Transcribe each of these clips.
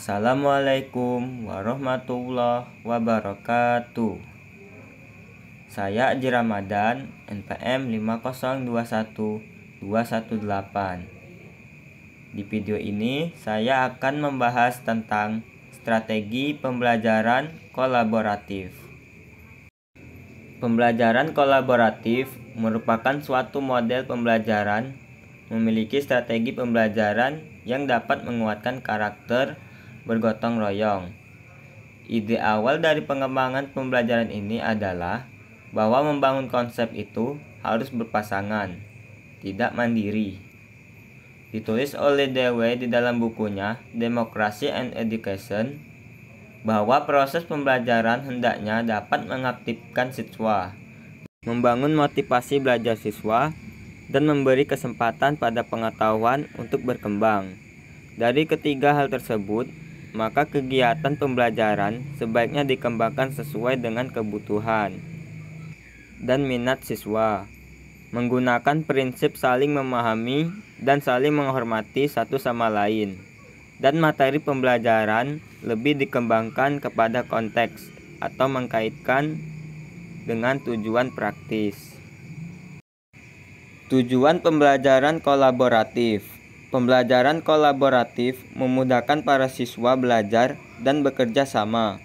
Assalamualaikum warahmatullahi wabarakatuh. Saya Aji Ramadan, NPM 5021218. Di video ini saya akan membahas tentang strategi pembelajaran kolaboratif. Pembelajaran kolaboratif merupakan suatu model pembelajaran memiliki strategi pembelajaran yang dapat menguatkan karakter bergotong royong. Ide awal dari pengembangan pembelajaran ini adalah bahwa membangun konsep itu harus berpasangan, tidak mandiri. Ditulis oleh Dewey di dalam bukunya Democracy and Education bahwa proses pembelajaran hendaknya dapat mengaktifkan siswa, membangun motivasi belajar siswa, dan memberi kesempatan pada pengetahuan untuk berkembang. Dari ketiga hal tersebut, maka kegiatan pembelajaran sebaiknya dikembangkan sesuai dengan kebutuhan dan minat siswa, menggunakan prinsip saling memahami dan saling menghormati satu sama lain, dan materi pembelajaran lebih dikembangkan kepada konteks atau mengkaitkan dengan tujuan praktis. Tujuan pembelajaran kolaboratif. Pembelajaran kolaboratif memudahkan para siswa belajar dan bekerja sama,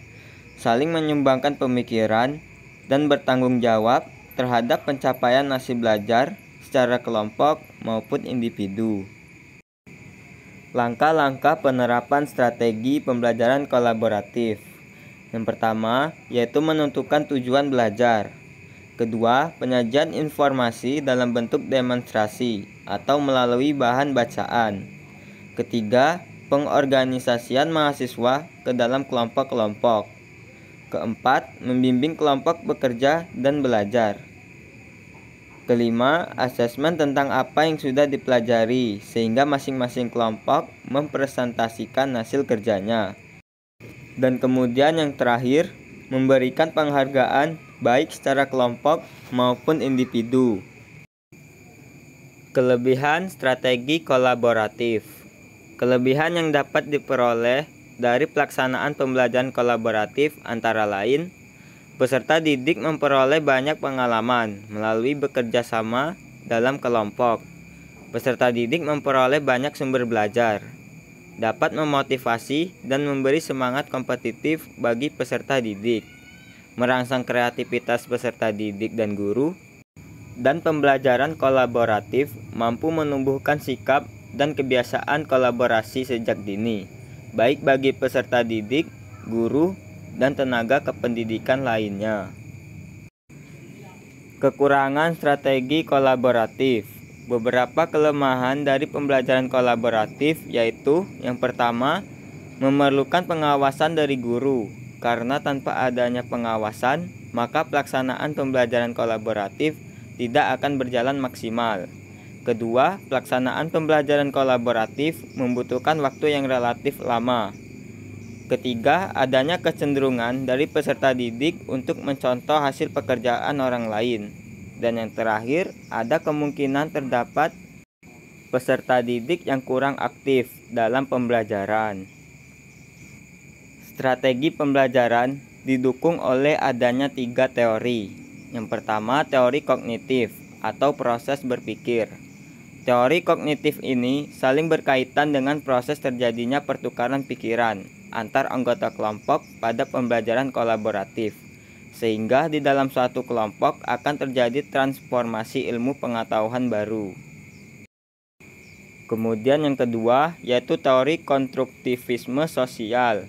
saling menyumbangkan pemikiran, dan bertanggung jawab terhadap pencapaian hasil belajar secara kelompok maupun individu. Langkah-langkah penerapan strategi pembelajaran kolaboratif. Yang pertama, yaitu menentukan tujuan belajar. Kedua, penyajian informasi dalam bentuk demonstrasi atau melalui bahan bacaan. Ketiga, pengorganisasian mahasiswa ke dalam kelompok-kelompok. Keempat, membimbing kelompok bekerja dan belajar. Kelima, asesmen tentang apa yang sudah dipelajari sehingga masing-masing kelompok mempresentasikan hasil kerjanya. Dan kemudian yang terakhir, memberikan penghargaan baik secara kelompok maupun individu. Kelebihan strategi kolaboratif. Kelebihan yang dapat diperoleh dari pelaksanaan pembelajaran kolaboratif antara lain, peserta didik memperoleh banyak pengalaman melalui bekerja sama dalam kelompok. Peserta didik memperoleh banyak sumber belajar, dapat memotivasi dan memberi semangat kompetitif bagi peserta didik, merangsang kreativitas peserta didik dan guru, dan pembelajaran kolaboratif mampu menumbuhkan sikap dan kebiasaan kolaborasi sejak dini, baik bagi peserta didik, guru, dan tenaga kependidikan lainnya. Kekurangan strategi kolaboratif. Beberapa kelemahan dari pembelajaran kolaboratif yaitu yang pertama, memerlukan pengawasan dari guru. Karena tanpa adanya pengawasan, maka pelaksanaan pembelajaran kolaboratif tidak akan berjalan maksimal. Kedua, pelaksanaan pembelajaran kolaboratif membutuhkan waktu yang relatif lama. Ketiga, adanya kecenderungan dari peserta didik untuk mencontoh hasil pekerjaan orang lain. Dan yang terakhir, ada kemungkinan terdapat peserta didik yang kurang aktif dalam pembelajaran. Strategi pembelajaran didukung oleh adanya 3 teori. Yang pertama, teori kognitif atau proses berpikir. Teori kognitif ini saling berkaitan dengan proses terjadinya pertukaran pikiran antar anggota kelompok pada pembelajaran kolaboratif, sehingga di dalam suatu kelompok akan terjadi transformasi ilmu pengetahuan baru. Kemudian yang kedua, yaitu teori konstruktivisme sosial.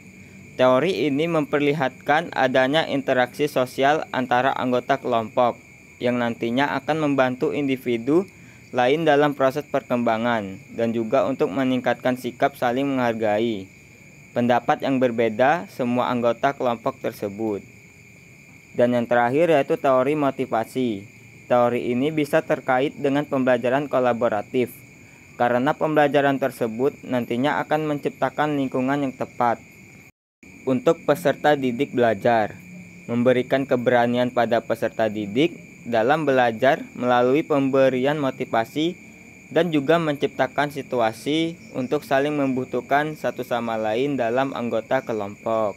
Teori ini memperlihatkan adanya interaksi sosial antara anggota kelompok yang nantinya akan membantu individu lain dalam proses perkembangan dan juga untuk meningkatkan sikap saling menghargai pendapat yang berbeda semua anggota kelompok tersebut. Dan yang terakhir yaitu teori motivasi. Teori ini bisa terkait dengan pembelajaran kolaboratif karena pembelajaran tersebut nantinya akan menciptakan lingkungan yang tepat untuk peserta didik belajar, memberikan keberanian pada peserta didik dalam belajar melalui pemberian motivasi dan juga menciptakan situasi untuk saling membutuhkan satu sama lain dalam anggota kelompok.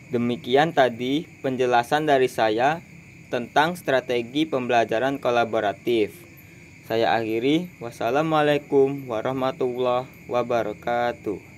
Demikian tadi penjelasan dari saya tentang strategi pembelajaran kolaboratif. Saya akhiri, wassalamualaikum warahmatullahi wabarakatuh.